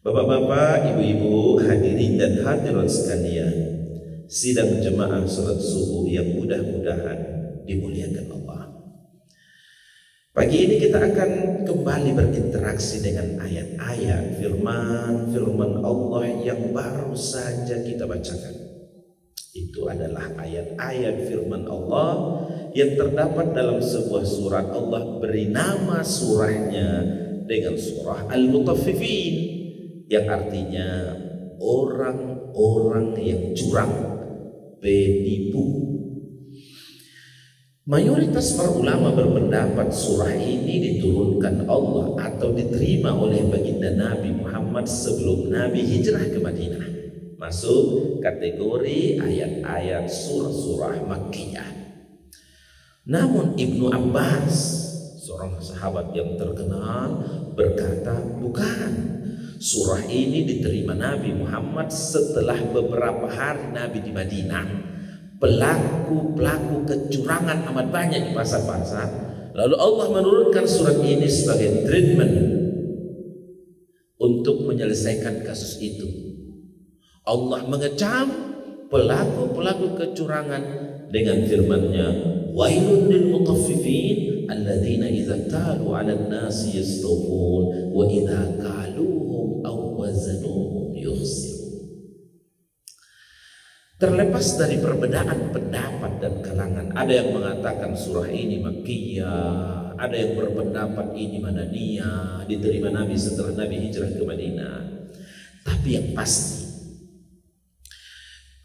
Bapak-bapak, ibu-ibu, hadirin dan hadirat sekalian, sidang jemaah salat subuh yang mudah-mudahan dimuliakan Allah. Pagi ini kita akan kembali berinteraksi dengan ayat-ayat firman Allah yang baru saja kita bacakan. Itu adalah ayat-ayat firman Allah yang terdapat dalam sebuah surat. Allah beri nama surahnya dengan surah Al-Mutaffifin, yang artinya orang-orang yang curang, penipu. Mayoritas para ulama berpendapat surah ini diturunkan Allah atau diterima oleh baginda Nabi Muhammad sebelum Nabi hijrah ke Madinah, masuk kategori ayat-ayat surah-surah Makkiyah. Namun Ibnu Abbas, seorang sahabat yang terkenal, berkata, bukan, surah ini diterima Nabi Muhammad setelah beberapa hari Nabi di Madinah. Pelaku-pelaku kecurangan amat banyak di pasar-pasar. Lalu Allah menurunkan surat ini sebagai treatment untuk menyelesaikan kasus itu. Allah mengecam pelaku-pelaku kecurangan dengan firman-Nya, wailun lil mutaffifin alladzina idza talu 'alan nasi yastawfun wa idza kaluhum aw wazanuhum yukhsirun. Terlepas dari perbedaan pendapat dan kalangan, ada yang mengatakan surah ini Makkiyah, ada yang berpendapat ini Madaniyah, diterima Nabi setelah Nabi hijrah ke Madinah. Tapi yang pasti,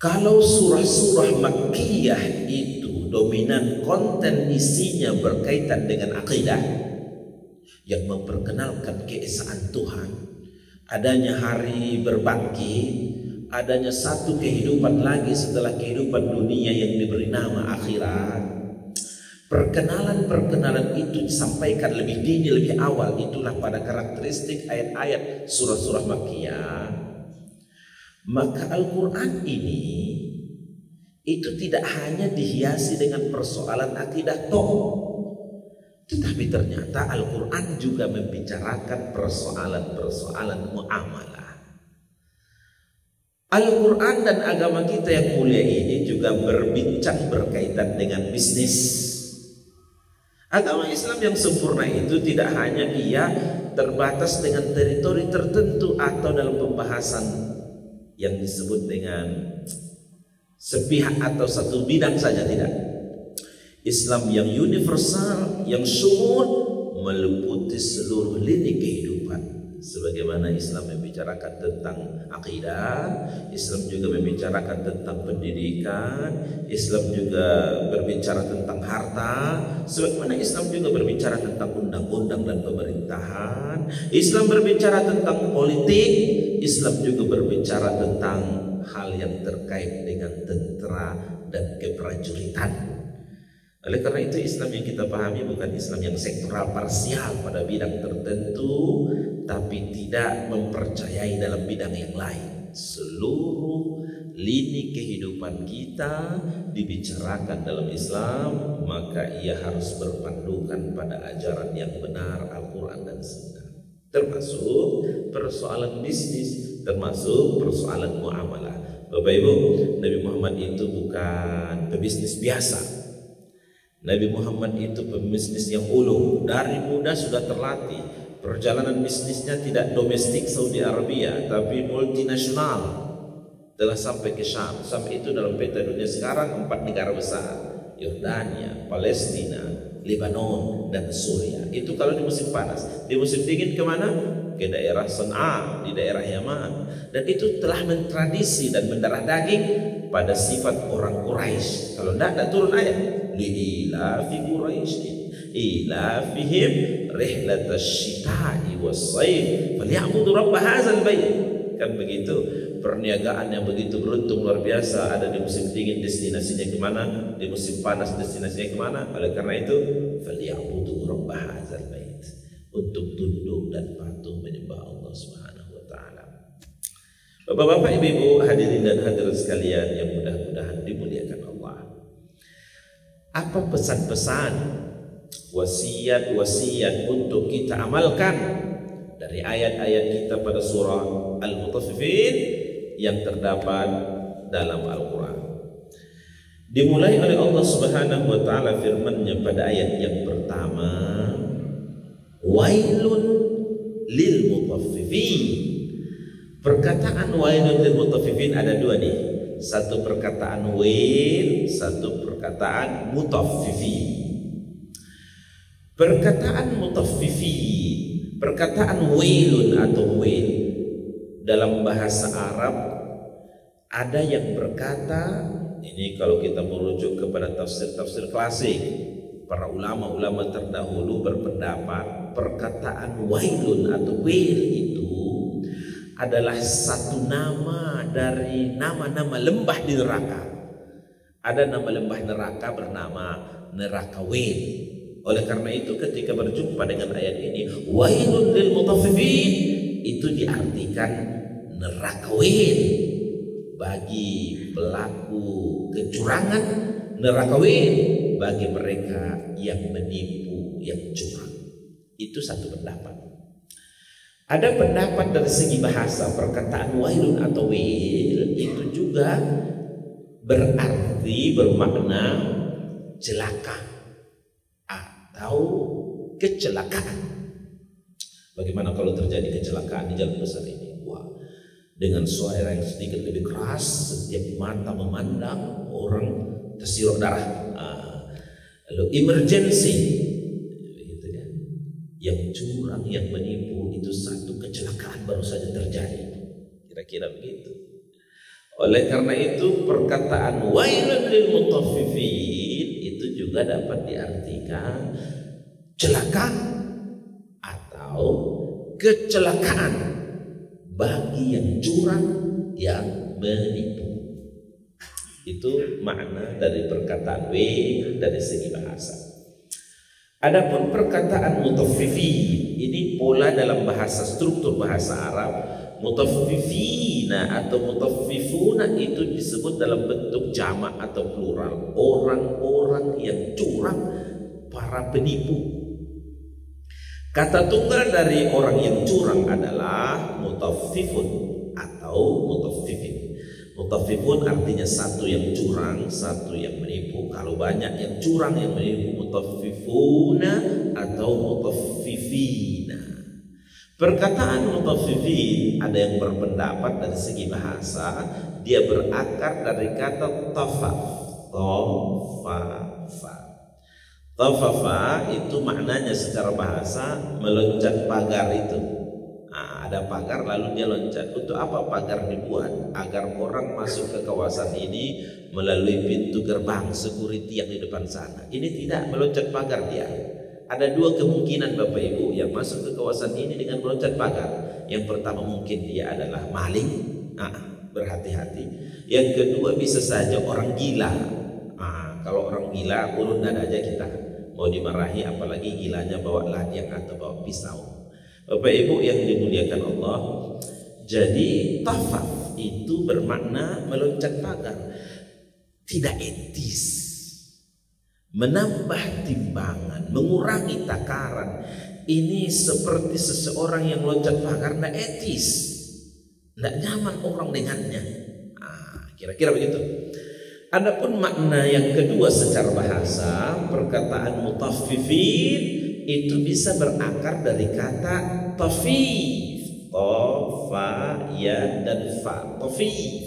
kalau surah-surah Makkiyah itu dominan konten isinya berkaitan dengan akidah yang memperkenalkan keesaan Tuhan, adanya hari berbangkit, adanya satu kehidupan lagi setelah kehidupan dunia yang diberi nama akhirat. Perkenalan itu disampaikan lebih dini, lebih awal. Itulah pada karakteristik ayat-ayat surah-surah Makkiyah. Maka Al-Quran ini itu tidak hanya dihiasi dengan persoalan akidah tetapi ternyata Al-Quran juga membicarakan persoalan-persoalan muamalah. Al-Quran dan agama kita yang mulia ini juga berbincang berkaitan dengan bisnis. Agama Islam yang sempurna itu tidak hanya ia terbatas dengan teritori tertentu atau dalam pembahasan yang disebut dengan sepihak atau satu bidang saja, tidak. Islam yang universal, yang syumul, meliputi seluruh lini kehidupan. Sebagaimana Islam membicarakan tentang akidah, Islam juga membicarakan tentang pendidikan, Islam juga berbicara tentang harta, sebagaimana Islam juga berbicara tentang undang-undang dan pemerintahan. Islam berbicara tentang politik, Islam juga berbicara tentang hal yang terkait dengan tentara dan keprajuritan. Oleh karena itu Islam yang kita pahami bukan Islam yang sektoral parsial pada bidang tertentu, tapi tidak mempercayai dalam bidang yang lain. Seluruh lini kehidupan kita dibicarakan dalam Islam, maka ia harus berpandukan pada ajaran yang benar, Al-Quran dan Sunnah. Termasuk persoalan bisnis, termasuk persoalan muamalah. Bapak Ibu, Nabi Muhammad itu bukan pebisnis biasa. Nabi Muhammad itu pebisnis yang ulung. Dari muda sudah terlatih. Perjalanan bisnisnya tidak domestik Saudi Arabia, tapi multinasional. Telah sampai ke Syam. Syam itu dalam peta dunia sekarang 4 negara besar: Yordania, Palestina, Lebanon, dan Suriah. Itu kalau di musim panas. Di musim dingin kemana? Ke daerah Sana'a, di daerah Yaman. Dan itu telah mentradisi dan mendarah daging pada sifat orang Quraisy. Kalau tidak turun ayat li'ilafi Quraisyin ilafihim rihlatasyita'i was-sayf falyabudu rabb hadzal bait. Kan begitu. Perniagaan yang begitu beruntung luar biasa. Ada di musim dingin destinasinya kemana, di musim panas destinasinya kemana. Oleh karena itu falyabudu rabb hadzal bait, untuk tunduk dan patuh menyembah Allah Subhanahu wa taala. Bapak-bapak, ibu-ibu, hadirin dan hadirat sekalian yang mudah-mudahan dimuliakan Allah. Apa pesan-pesan, wasiat-wasiat untuk kita amalkan dari ayat-ayat kita pada surah Al-Mutaffifin yang terdapat dalam Al-Quran. Dimulai oleh Allah Subhanahu wa taala firman-Nya pada ayat yang pertama, wailun lil mutaffifin. Perkataan wailun lil mutaffifin ada dua nih. Satu perkataan wail, satu perkataan mutaffifin. Perkataan mutaffifin, perkataan wailun atau wail dalam bahasa Arab ada yang berkata, ini kalau kita merujuk kepada tafsir-tafsir klasik, para ulama-ulama terdahulu berpendapat perkataan wailun atau wail itu adalah satu nama dari nama-nama lembah di neraka. Ada nama lembah neraka bernama neraka wail. Oleh karena itu ketika berjumpa dengan ayat ini wailun lil mutaffifin, itu diartikan neraka wail bagi pelaku kecurangan, neraka wail bagi mereka yang menipu, yang curang. Itu satu pendapat. Ada pendapat dari segi bahasa, perkataan wailun atau wail itu juga berarti bermakna celaka atau kecelakaan. Bagaimana kalau terjadi kecelakaan di jalan besar ini? Wah, dengan suara yang sedikit lebih keras, setiap mata memandang, orang tersirat darah. Lalu emergency, gitu ya. Yang curang, yang menipu itu satu kecelakaan baru saja terjadi. Kira-kira begitu. Oleh karena itu perkataan wailun lil mutaffifin itu juga dapat diartikan celaka atau kecelakaan bagi yang curang, yang menipu. Itu makna dari perkataan wail dari segi bahasa. Adapun perkataan mutaffifin, ini pola dalam bahasa, struktur bahasa Arab. Mutaffifina atau mutaffifuna itu disebut dalam bentuk jamak atau plural, orang-orang yang curang, para penipu. Kata tunggal dari orang yang curang adalah mutaffifun atau mutaffifin. Mutaffifun artinya satu yang curang, satu yang menipu. Kalau banyak yang curang, yang menipu, mutaffifuna atau mutaffifina. Perkataan mutaffifin ada yang berpendapat dari segi bahasa dia berakar dari kata tafaf. Tafafa itu maknanya secara bahasa meloncat pagar itu. Nah, ada pagar lalu dia loncat. Untuk apa pagar dibuat? Agar orang masuk ke kawasan ini melalui pintu gerbang security yang di depan sana. Ini tidak meloncat pagar dia. Ada dua kemungkinan Bapak Ibu yang masuk ke kawasan ini dengan meloncat pagar. Yang pertama mungkin dia adalah maling, berhati-hati. Yang kedua bisa saja orang gila. Kalau orang gila urun dada aja kita, mau dimarahi apalagi gilanya bawa ladiang atau bawa pisau. Bapak Ibu yang dimuliakan Allah, jadi tafaf itu bermakna meloncat pagar, tidak etis. Menambah timbangan, mengurangi takaran. Ini seperti seseorang yang loncat pagar, tidak etis, tidak nyaman orang dengannya. Kira-kira begitu. Adapun makna yang kedua secara bahasa, perkataan mutaffifin itu bisa berakar dari kata tafif, tofa, ya dan fa. Tafif.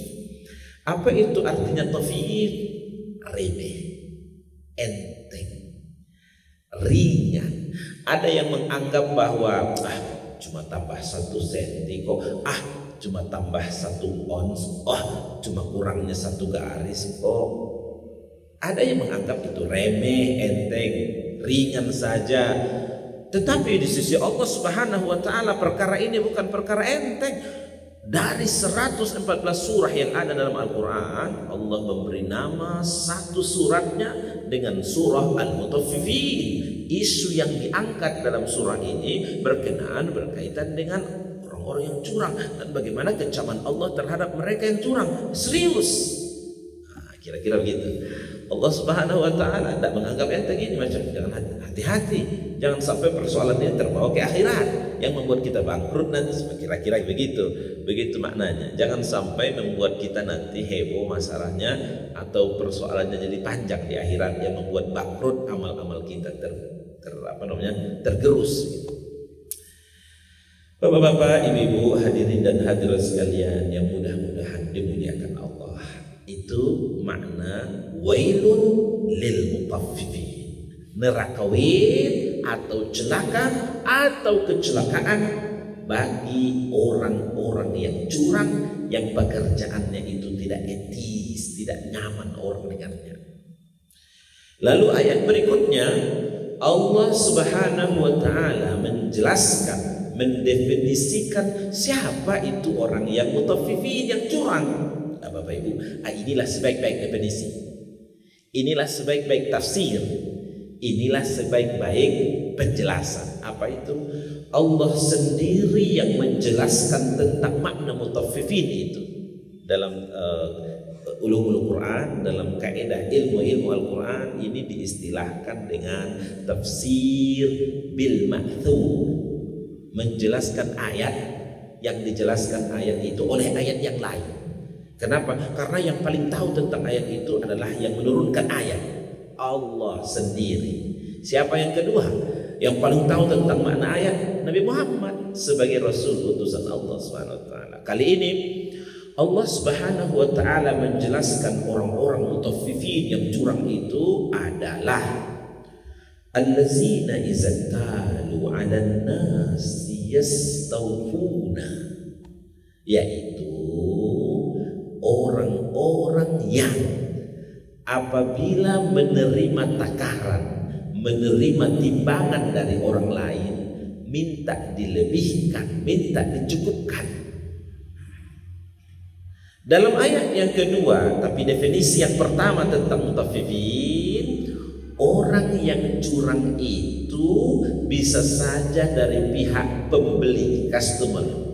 Apa itu artinya tafif? Remeh, enteng, ringan. Ada yang menganggap bahwa cuma tambah 1 senti kok, cuma tambah 1 ons, cuma kurangnya 1 garis kok. Ada yang menganggap itu remeh, enteng, ringan saja. Tetapi di sisi Allah Subhanahu wa taala perkara ini bukan perkara enteng. Dari 114 surah yang ada dalam Al-Quran, Allah memberi nama satu suratnya dengan surah Al-Mutaffifin. Isu yang diangkat dalam surah ini berkaitan dengan orang-orang yang curang dan bagaimana kecaman Allah terhadap mereka yang curang. Serius. Kira-kira begitu. Allah Subhanahu wa taala tidak menganggap enteng ini, macam jangan hati-hati, jangan sampai persoalan ini terbawa ke akhirat yang membuat kita bangkrut nanti. Kira-kira begitu maknanya. Jangan sampai membuat kita nanti heboh masalahnya atau persoalannya jadi panjang di akhirat yang membuat bangkrut amal-amal kita tergerus gitu. Bapak-bapak, ibu-ibu, hadirin dan hadirat sekalian yang mudah-mudahan dimuliakan Allah. Itu makna wailun lil mutaffifin. Neraka wail atau celaka atau kecelakaan bagi orang-orang yang curang, yang pekerjaannya itu tidak etis, tidak nyaman orang dengarnya. Lalu ayat berikutnya Allah Subhanahu wa taala menjelaskan, mendefinisikan siapa itu orang yang mutaffifin, yang curang. Bapak Ibu, inilah sebaik-baik definisi. Inilah sebaik-baik tafsir. Inilah sebaik-baik penjelasan. Apa itu? Allah sendiri yang menjelaskan tentang makna mutaffifin itu dalam ulumul Quran, dalam kaidah ilmu Al-Quran ini diistilahkan dengan tafsir bil ma'thur, menjelaskan ayat yang dijelaskan ayat itu oleh ayat yang lain. Kenapa? Karena yang paling tahu tentang ayat itu adalah yang menurunkan ayat, Allah sendiri. Siapa yang kedua? Yang paling tahu tentang makna ayat? Nabi Muhammad sebagai Rasul utusan Allah Subhanahu wa taala. Kali ini Allah Subhanahu wa taala menjelaskan orang-orang mutaffifin yang curang itu adalah allazina idza talu 'alan nasi yastawfuna, yaitu orang-orang yang apabila menerima takaran, menerima timbangan dari orang lain, minta dilebihkan, minta dicukupkan. Dalam ayat yang kedua, tapi definisi yang pertama tentang mutaffifin, orang yang curang itu bisa saja dari pihak pembeli, customer.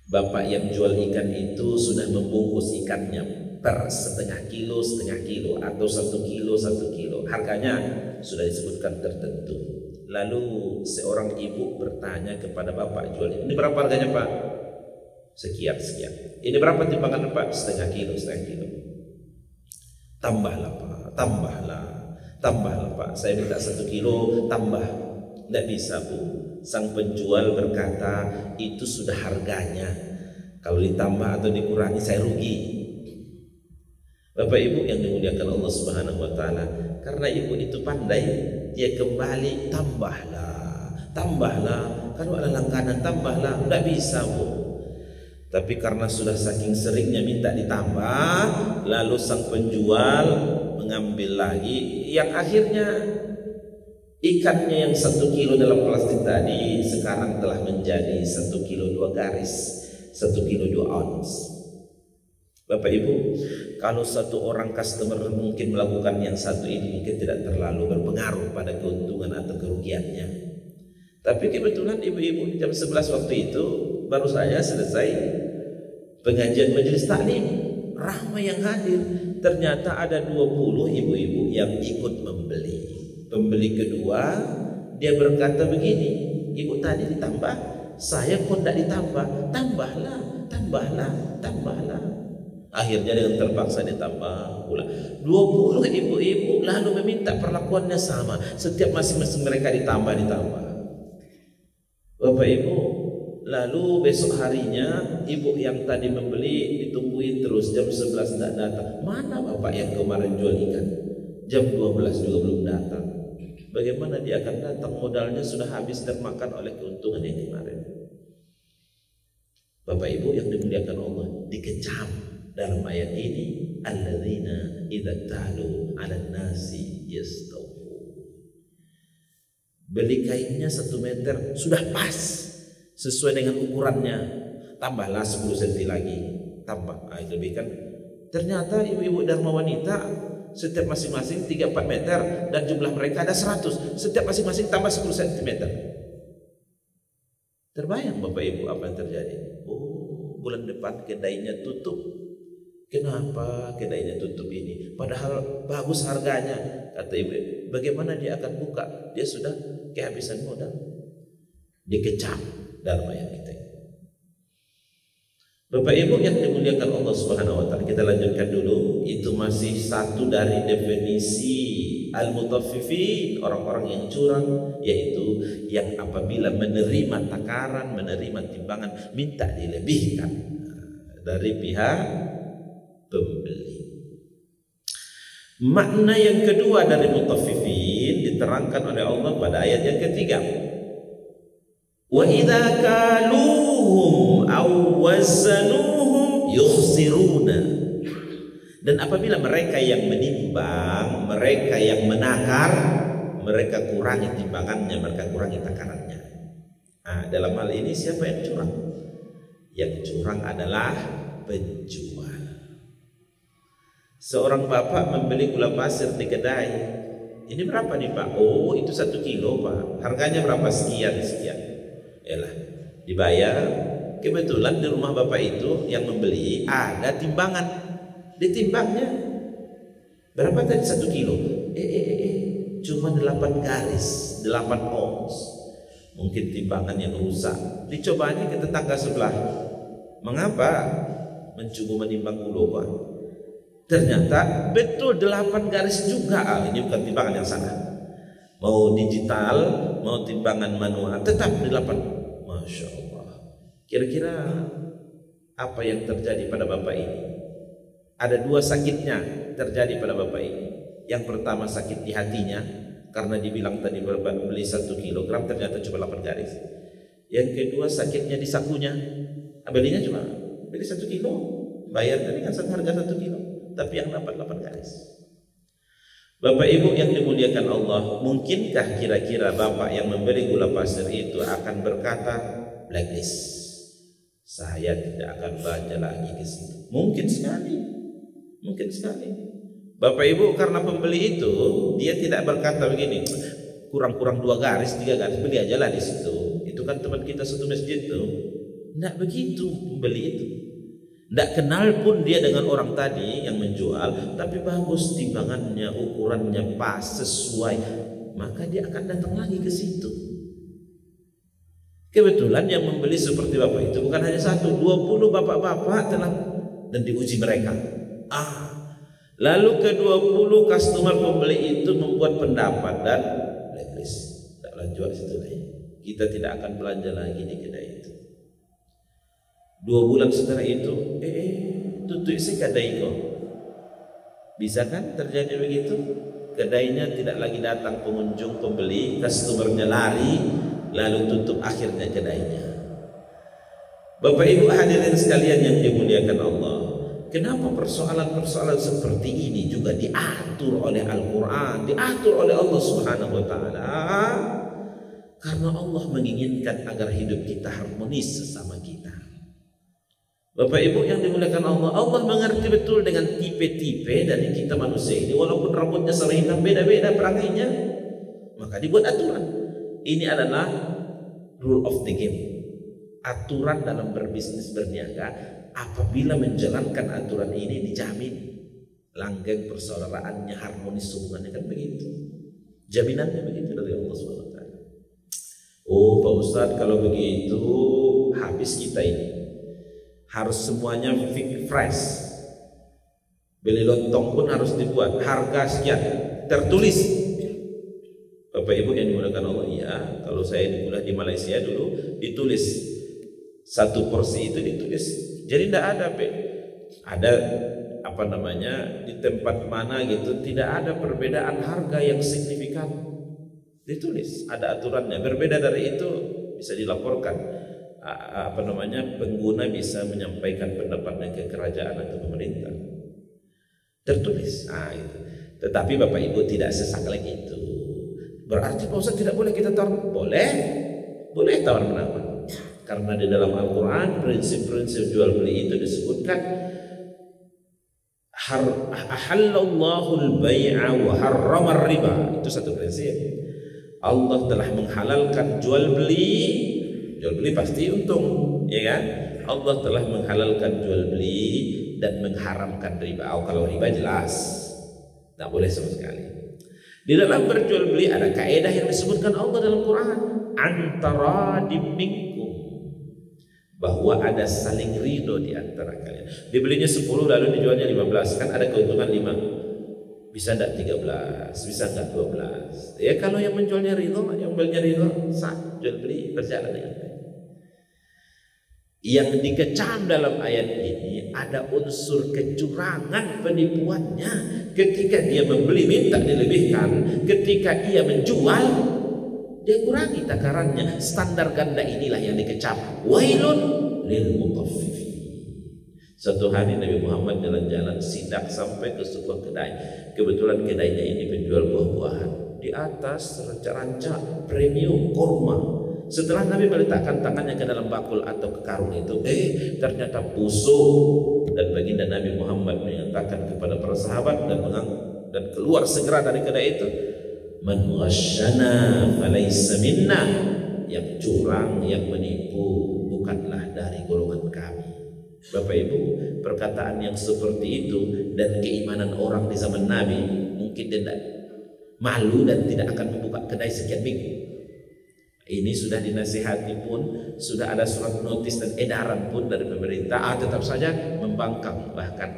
Bapak yang jual ikan itu sudah membungkus ikannya per setengah kilo atau 1 kilo. Harganya sudah disebutkan tertentu. Lalu seorang ibu bertanya kepada bapak jual, ini berapa harganya Pak? Sekian. Ini berapa timbangan Pak? setengah kilo. Tambahlah Pak, tambahlah Pak. Saya minta 1 kilo, tambah. Tidak bisa Bu. Sang penjual berkata, itu sudah harganya. Kalau ditambah atau dikurangi saya rugi. Bapak Ibu yang dimuliakan Allah Subhanahu wa taala, karena ibu itu pandai, dia kembali tambahlah. Kalau ada langganan tambahlah, tidak bisa Bu. Tapi karena sudah saking seringnya minta ditambah, lalu sang penjual mengambil lagi, yang akhirnya ikannya yang 1 kilo dalam plastik tadi sekarang telah menjadi 1 kilo 2 garis, 1 kilo 2 ons. Bapak Ibu, kalau satu orang customer mungkin melakukan yang satu ini mungkin tidak terlalu berpengaruh pada keuntungan atau kerugiannya. Tapi kebetulan ibu-ibu jam 11 waktu itu baru saja selesai pengajian majelis taklim, ramai yang hadir. Ternyata ada 20 ibu-ibu yang ikut membeli. Pembeli kedua dia berkata begini, ibu tadi ditambah, saya kok tidak ditambah. Tambahlah. Akhirnya dengan terpaksa ditambah pula. 20 ibu-ibu lalu meminta perlakuannya sama, setiap masing-masing mereka ditambah. Bapak Ibu, lalu besok harinya ibu yang tadi membeli ditungguin terus, jam 11 tidak datang. Mana bapak yang kemarin jual ikan? Jam 12 juga belum datang. Bagaimana dia akan datang? Modalnya sudah habis termakan oleh keuntungan yang kemarin. Bapak Ibu yang dimuliakan Allah, dikecam dalam ayat ini, alladzina idza talu 'alan nasi yastawfun. Beli kainnya 1 meter sudah pas sesuai dengan ukurannya, tambahlah 10 cm lagi, tambah. Lebih kan? Ternyata ibu-ibu dharma wanita setiap masing-masing 3-4 meter dan jumlah mereka ada 100, setiap masing-masing tambah 10 cm. Terbayang Bapak Ibu apa yang terjadi? Oh, bulan depan kedainya tutup, Kenapa kedainya tutup ini? Padahal bagus harganya. Kata ibu, bagaimana dia akan buka? Dia sudah kehabisan modal. Dikecam dalam ayat kita. Bapak Ibu yang dimuliakan Allah Subhanahu wa taala, kita lanjutkan dulu. Itu masih satu dari definisi al-mutaffifin, orang-orang yang curang, yaitu yang apabila menerima takaran, menerima timbangan, minta dilebihkan dari pihak pembeli. Makna yang kedua dari mutaffifin diterangkan oleh Allah pada ayat yang ketiga. Wa idza kaluhum aw wazanuhum yukhsiruna. Dan apabila mereka yang menimbang, mereka yang menakar, mereka kurangi timbangannya, mereka kurangi takarannya. Nah, dalam hal ini siapa yang curang? Yang curang adalah penjual. Seorang bapak membeli gula pasir di kedai. Ini berapa nih Pak? Oh, itu 1 kilo Pak. Harganya berapa? Sekian. Yalah, dibayar. Kebetulan di rumah bapak itu yang membeli ada timbangan. Ditimbangnya berapa tadi 1 kilo? Cuma 8 garis, 8 ons. Mungkin timbangan yang rusak. Dicobanya ke tetangga sebelah. Mengapa mencoba menimbang gula Pak? Ternyata betul 8 garis juga. Ini bukan timbangan yang salah. Mau digital, mau timbangan manual, tetap 8. Masya Allah. Kira-kira apa yang terjadi pada bapak ini? Ada 2 sakitnya terjadi pada bapak ini. Yang pertama sakit di hatinya karena dibilang tadi beli 1 kilogram, ternyata cuma 8 garis. Yang kedua sakitnya di sakunya. Belinya cuma beli 1 kilo, bayar tadi kan harga 1 kilo, tapi yang dapat 8 garis. Bapak Ibu yang dimuliakan Allah, mungkinkah kira-kira bapak yang membeli gula pasir itu akan berkata, blacklist, saya tidak akan belanja lagi ke situ? Mungkin sekali. Bapak Ibu karena pembeli itu dia tidak berkata begini, kurang-kurang 2 garis, 3 garis, beli aja lah di situ. Itu kan teman kita satu masjid tuh. Tidak begitu pembeli itu. Tidak kenal pun dia dengan orang tadi yang menjual, tapi bagus timbangannya, ukurannya pas, sesuai, maka dia akan datang lagi ke situ. Kebetulan yang membeli seperti bapak itu bukan hanya 1, 20 bapak-bapak telah dan diuji mereka. Lalu ke-20 customer pembeli itu membuat pendapat dan blacklist, tak lanjut situ lagi. Kita tidak akan belanja lagi di kedai itu. 2 bulan setelah itu, tutup si kedai kok. Bisa kan terjadi begitu? Kedainya tidak lagi datang pengunjung pembeli, customernya lari, lalu tutup akhirnya kedainya. Bapak Ibu hadirin sekalian yang dimuliakan Allah, kenapa persoalan-persoalan seperti ini juga diatur oleh Al-Quran, diatur oleh Allah Subhanahu wa Ta'ala? Karena Allah menginginkan agar hidup kita harmonis sesama kita. Bapak Ibu yang dimuliakan Allah, Allah mengerti betul dengan tipe-tipe dari kita manusia ini. Walaupun rambutnya selain beda-beda perangainya, maka dibuat aturan. Ini adalah rule of the game. Aturan dalam berbisnis berniaga. Apabila menjalankan aturan ini dijamin langgeng persaudaraannya, harmonis hubungannya, kan begitu. Jaminannya begitu dari Allah SWT. Oh Pak Ustadz, kalau begitu habis kita ini. Harus semuanya fresh. Beli lontong pun harus dibuat harga sekian, tertulis. Bapak Ibu yang dimuliakan Allah, ya, kalau saya di Malaysia dulu ditulis 1 porsi itu ditulis. Jadi tidak ada ada di tempat mana gitu tidak ada perbedaan harga yang signifikan. Ditulis, ada aturannya. Berbeda dari itu bisa dilaporkan. Pengguna bisa menyampaikan pendapatnya ke kerajaan atau pemerintah. Tertulis. Itu. Tetapi Bapak Ibu tidak sesaklek itu. Berarti Pak Ustaz tidak boleh kita tawar? Boleh tawar menawar. Karena di dalam Al-Quran prinsip-prinsip jual beli itu disebutkan ahallallahu al-bai'a wa harrama ar-riba. Itu satu prinsip. Allah telah menghalalkan jual beli. Jual beli pasti untung, ya kan? Allah telah menghalalkan jual beli dan mengharamkan riba. Kalau riba jelas tidak boleh sama sekali. Di dalam berjual beli ada kaidah yang disebutkan Allah dalam Quran, antara minkum, bahwa ada saling ridho di antara kalian. Dibelinya 10 lalu dijualnya 15, kan ada keuntungan 5. Bisa enggak 13, bisa enggak 12. Ya kalau yang menjualnya ridho, yang belinya ridho, sah, jual beli berjalan dengan baik. Yang dikecam dalam ayat ini ada unsur kecurangan penipuannya. Ketika dia membeli minta dilebihkan, ketika ia menjual dia kurangi takarannya. Standar ganda inilah yang dikecam. Wailun lil mutaffifin. Suatu hari Nabi Muhammad jalan-jalan sidak sampai ke sebuah kedai. Kebetulan kedainya ini penjual buah-buahan. Di atas ranca-ranca premium kurma. Setelah Nabi meletakkan tangannya ke dalam bakul atau ke karung itu, ternyata busuk. Dan baginda Nabi Muhammad mengatakan kepada para sahabat dan keluar segera dari kedai itu, man ghasyana falaysa minna, yang curang, yang menipu bukanlah dari golongan kami. Bapak Ibu, perkataan yang seperti itu dan keimanan orang di zaman Nabi, mungkin tidak malu dan tidak akan membuka kedai sekian minggu. Ini sudah dinasihati pun, sudah ada surat notis dan edaran pun dari pemerintah, tetap saja membangkang. Bahkan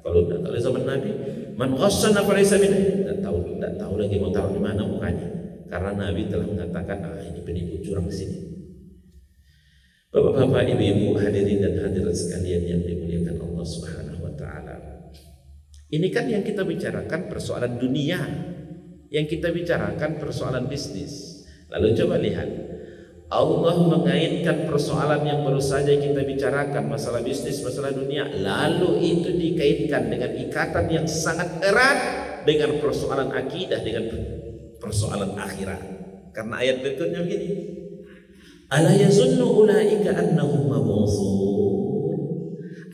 kalau zaman Nabi, man ghassana falaysa minna, tidak tahu lagi mau taruh di mana mukanya, karena Nabi telah mengatakan, ini penipu curang di sini. Bapak-bapak, ibu-ibu, hadirin dan hadirat sekalian yang dimuliakan Allah Subhanahu wa taala. Ini kan yang kita bicarakan persoalan dunia, yang kita bicarakan persoalan bisnis. Lalu coba lihat, Allah mengaitkan persoalan yang baru saja kita bicarakan, masalah bisnis, masalah dunia, lalu itu dikaitkan dengan ikatan yang sangat erat dengan persoalan akidah, dengan persoalan akhirat. Karena ayat berikutnya begini, ala yazunnu ulaika annahum mab'utsun.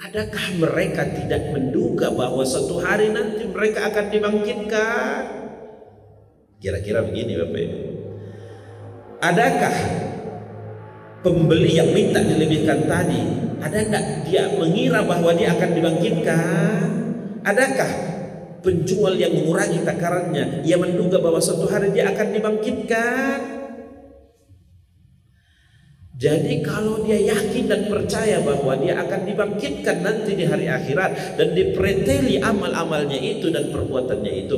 Adakah mereka tidak menduga bahwa suatu hari nanti mereka akan dibangkitkan? Kira-kira begini Bapak Ibu. Adakah pembeli yang minta dilebihkan tadi, ada enggak dia mengira bahwa dia akan dibangkitkan? Adakah penjual yang mengurangi takarannya, ia menduga bahwa suatu hari dia akan dibangkitkan? Jadi kalau dia yakin dan percaya bahwa dia akan dibangkitkan nanti di hari akhirat dan dipreteli amal-amalnya itu dan perbuatannya itu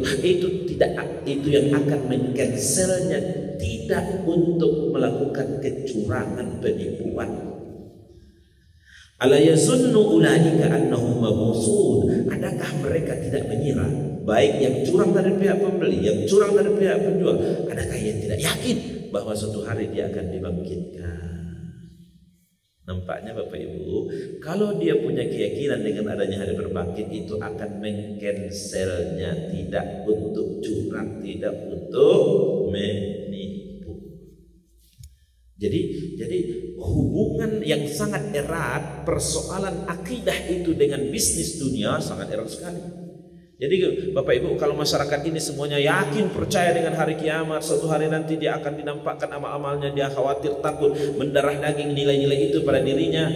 tidak, itu yang akan mengcancelnya, tidak untuk melakukan kecurangan penipuan. Ala yazunnu ulaika annahum mab'utsun. Adakah mereka tidak mengira, baik yang curang dari pihak pembeli, yang curang dari pihak penjual, adakah ia tidak yakin bahwa suatu hari dia akan dibangkitkan? Nampaknya Bapak Ibu, kalau dia punya keyakinan dengan adanya hari berbangkit, itu akan mengcancelnya, tidak untuk curang, tidak untuk menipu. Jadi hubungan yang sangat erat persoalan akidah itu dengan bisnis dunia sangat erat sekali. Jadi Bapak Ibu, kalau masyarakat ini semuanya yakin percaya dengan hari kiamat, suatu hari nanti dia akan dinampakkan amal-amalnya, dia khawatir takut mendarah daging nilai-nilai itu pada dirinya,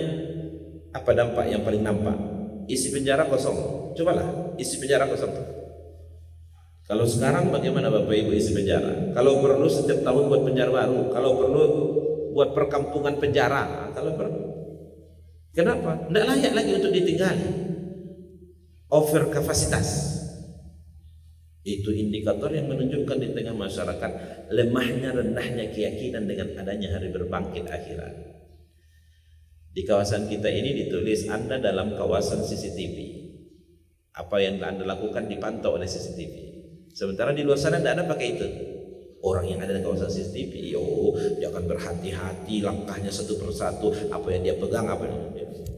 apa dampak yang paling nampak? Isi penjara kosong. Cobalah isi penjara kosong. Kalau sekarang bagaimana Bapak Ibu isi penjara? Kalau perlu setiap tahun buat penjara baru, kalau perlu buat perkampungan penjara, kalau perlu. Kenapa? Tidak layak lagi untuk ditinggali. Over kapasitas. Itu indikator yang menunjukkan di tengah masyarakat lemahnya, rendahnya keyakinan dengan adanya hari berbangkit akhirat. Di kawasan kita ini ditulis Anda dalam kawasan CCTV. Apa yang Anda lakukan dipantau oleh CCTV. Sementara di luar sana tidak ada pakai itu. Orang yang ada di kawasan CCTV, dia akan berhati-hati langkahnya satu persatu, apa yang dia pegang, apa yang dia pegang.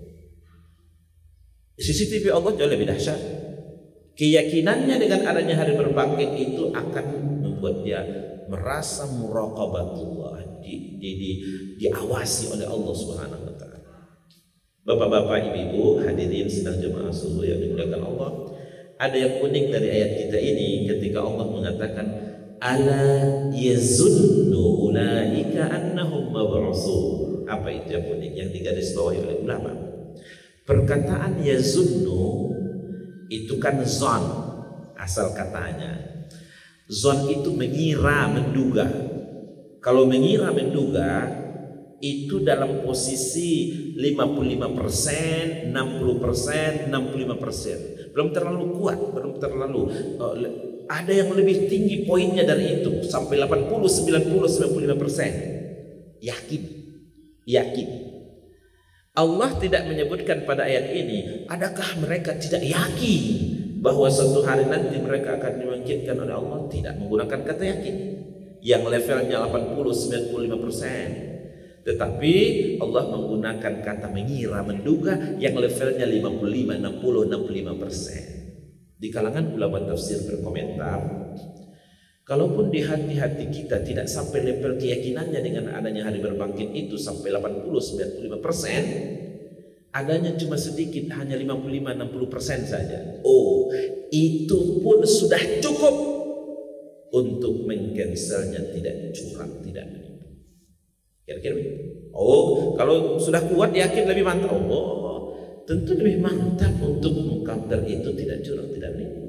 CCTV Allah jauh lebih dahsyat. Keyakinannya dengan adanya hari berbangkit itu akan membuat dia merasa muraqabatullah, diawasi oleh Allah Subhanahu wa taala. Bapak-bapak, ibu-ibu, hadirin sedang jemaah subuh yang dimuliakan Allah, ada yang unik dari ayat kita ini ketika Allah mengatakan ala yazunnu ulaika annahum mab'utsun. Apa itu yang unik yang digarisbawahi oleh ulama? Perkataan yazunnu itu kan zon asal katanya. Zon itu mengira, menduga. Kalau mengira, menduga itu dalam posisi 55%, 60%, 65%. Belum terlalu kuat, belum terlalu ada yang lebih tinggi poinnya dari itu sampai 80, 90, 95%. Yakin. Allah tidak menyebutkan pada ayat ini, adakah mereka tidak yakin bahwa suatu hari nanti mereka akan dibangkitkan oleh Allah? Tidak menggunakan kata yakin yang levelnya 80, 95%. Tetapi Allah menggunakan kata mengira, menduga yang levelnya 55, 60, 65%. Di kalangan ulama tafsir berkomentar, kalaupun di hati-hati kita tidak sampai level keyakinannya dengan adanya hari berbangkit itu sampai 80-95%, adanya cuma sedikit, hanya 55-60% saja. Oh, itu pun sudah cukup untuk mengcancelnya tidak curang, tidak menipu. Kira-kira begitu. Oh, kalau sudah kuat yakin lebih mantap. Oh, tentu lebih mantap untuk mengcounter itu tidak curang, tidak menipu.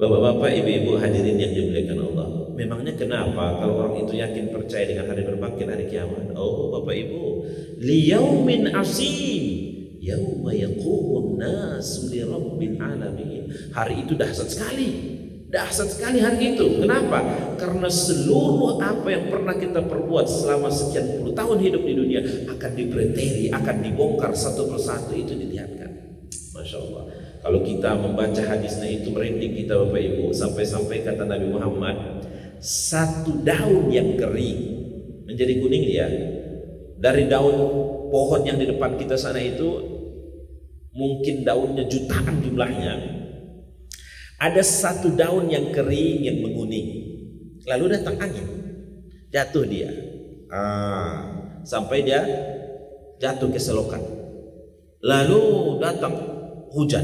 Bapak-bapak, ibu-ibu hadirin yang dimuliakan Allah, memangnya kenapa kalau orang itu yakin percaya dengan hari berbangkit, hari kiamat? Oh, Bapak Ibu, liyaumin asim, yauma yaqumun nasu li rabbil alamin. Hari itu dahsyat sekali hari itu. Kenapa? Karena seluruh apa yang pernah kita perbuat selama sekian puluh tahun hidup di dunia akan dipreteli, akan dibongkar satu persatu, itu dilihatkan. Masya Allah. Kalau kita membaca hadisnya itu merinding kita Bapak Ibu. Sampai-sampai kata Nabi Muhammad, satu daun yang kering menjadi kuning dia. Dari daun pohon yang di depan kita sana itu mungkin daunnya jutaan jumlahnya. Ada satu daun yang kering yang menguning. Lalu datang angin, jatuh dia. Sampai dia jatuh ke selokan. Lalu datang hujan,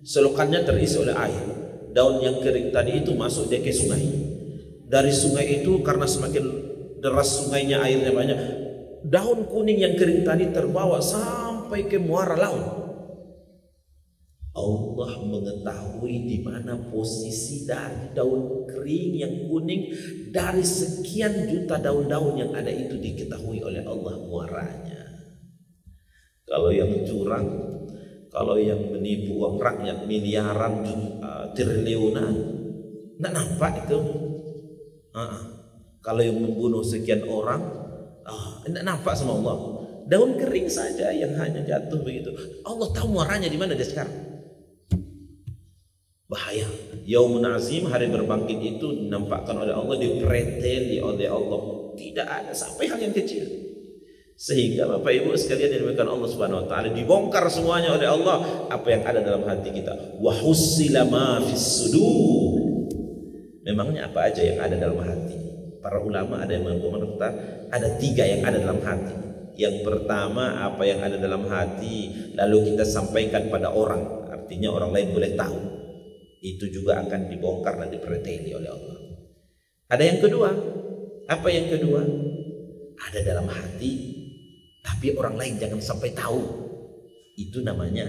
selokannya terisi oleh air. Daun yang kering tadi itu masuk dia ke sungai. Dari sungai itu karena semakin deras sungainya, airnya banyak, daun kuning yang kering tadi terbawa sampai ke muara laut. Allah mengetahui di mana posisi dari daun kering yang kuning dari sekian juta daun-daun yang ada itu, diketahui oleh Allah muaranya. Kalau yang curang, kalau yang menipu uang rakyat miliaran, triliunan, tidak nampak itu. Kalau yang membunuh sekian orang, tidak nampak sama Allah. Daun kering saja yang hanya jatuh begitu, Allah tahu muaranya di mana dia sekarang. Bahaya. Yaumun azim, hari berbangkit itu dinampakkan oleh Allah, dipreteli oleh Allah. Tidak ada sampai hal yang kecil. Sehingga Bapak Ibu sekalian yang dimuliakan Allah Subhanahu wa taala, dibongkar semuanya oleh Allah apa yang ada dalam hati kita. Wa hussila ma fis sudur. Memangnya apa aja yang ada dalam hati? Para ulama ada yang berkomentar, ada 3 yang ada dalam hati. Yang pertama, apa yang ada dalam hati lalu kita sampaikan pada orang, artinya orang lain boleh tahu. Itu juga akan dibongkar dan dipreteli oleh Allah. Ada yang kedua. Apa yang kedua? Ada dalam hati tapi orang lain jangan sampai tahu. Itu namanya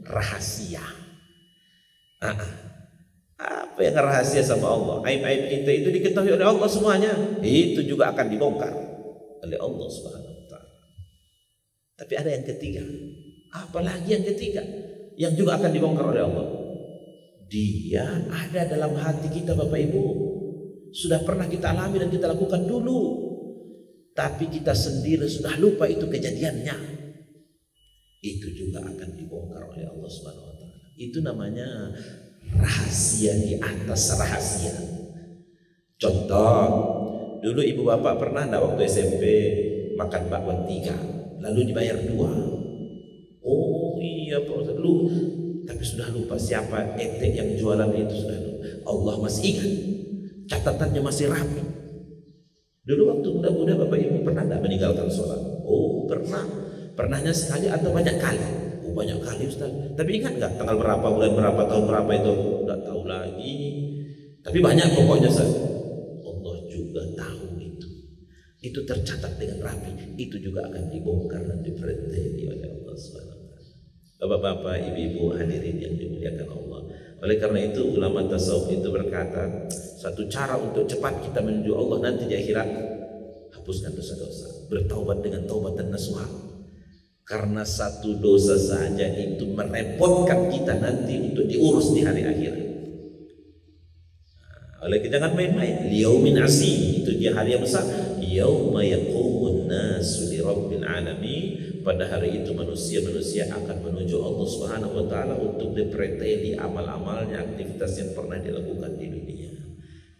rahasia. Apa yang rahasia sama Allah? Aib-aib kita itu diketahui oleh Allah semuanya. Itu juga akan dibongkar oleh Allah Subhanahu wa taala. Tapi ada yang ketiga. Apalagi yang ketiga yang juga akan dibongkar oleh Allah. Dia ada dalam hati kita Bapak Ibu. Sudah pernah kita alami dan kita lakukan dulu, tapi kita sendiri sudah lupa itu kejadiannya. Itu juga akan dibongkar oleh Allah Subhanahu wa taala. Itu namanya rahasia di atas rahasia. Contoh, dulu ibu bapak pernah enggak waktu SMP makan bakwan 3 lalu dibayar 2? Oh iya Pak Ustaz, lu tapi sudah lupa siapa ente yang jualan itu, sudah lupa. Allah masih ingat, catatannya masih rapi. Dulu waktu muda-muda Bapak Ibu pernah tidak meninggalkan sholat? Oh pernah. Pernahnya sekali atau banyak kali? Oh banyak kali Ustaz. Tapi ingat nggak tanggal berapa, bulan berapa, tahun berapa itu? Nggak tahu lagi. Tapi banyak pokoknya Ustaz. Allah juga tahu itu. itu tercatat dengan rapi, itu juga akan dibongkar dan diperintahkan oleh Allah Subhanahu wa taala. Bapak-bapak, ibu-ibu hadirin yang dimuliakan Allah. Oleh karena itu ulama tasawuf itu berkata, satu cara untuk cepat kita menuju Allah nanti di akhirat, hapuskan dosa-dosa, bertaubat dengan taubat dan nasuha. Karena satu dosa saja itu merepotkan kita nanti untuk diurus di hari akhirat. Oleh kita jangan main-main. Liyaumin asim, itu dia hari yang besar. Yauma yaqumun nasu li rabbil alamin. Pada hari itu manusia akan menuju Allah Subhanahu wa taala untuk dipreteli amal-amalnya, aktivitas yang pernah dilakukan di dunia.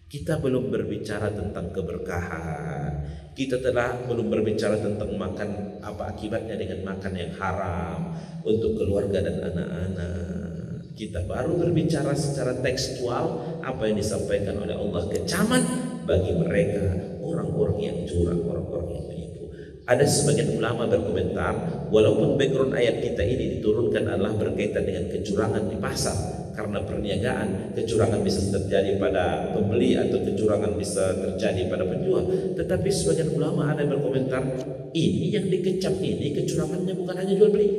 Kita belum berbicara tentang keberkahan. Kita belum berbicara tentang makan apa akibatnya dengan makan yang haram untuk keluarga dan anak-anak. Kita baru berbicara secara tekstual apa yang disampaikan oleh Allah, kecaman bagi mereka orang-orang yang curang, orang-orang yang menipu. Ada sebagian ulama berkomentar, walaupun background ayat kita ini diturunkan adalah berkaitan dengan kecurangan di pasar, karena perniagaan kecurangan bisa terjadi pada pembeli atau kecurangan bisa terjadi pada penjual. Tetapi sebagian ulama ada yang berkomentar, ini yang dikecam ini kecurangannya bukan hanya jual beli.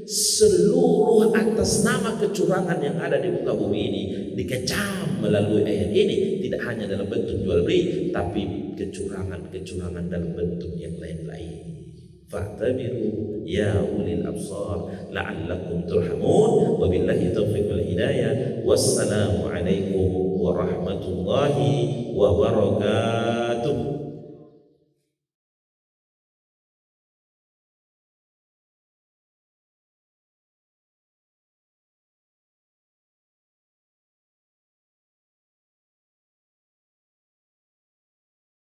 Seluruh atas nama kecurangan yang ada di muka bumi ini dikecam melalui ayat ini, tidak hanya dalam bentuk jual beli, tapi kecurangan dalam bentuk yang lain-lain. Fa'tabiru ya ulil absar la'allakum turhamun. Wabillahi taufiq wal hidayah. Wassalamu alaikum warahmatullahi wabarakatuh.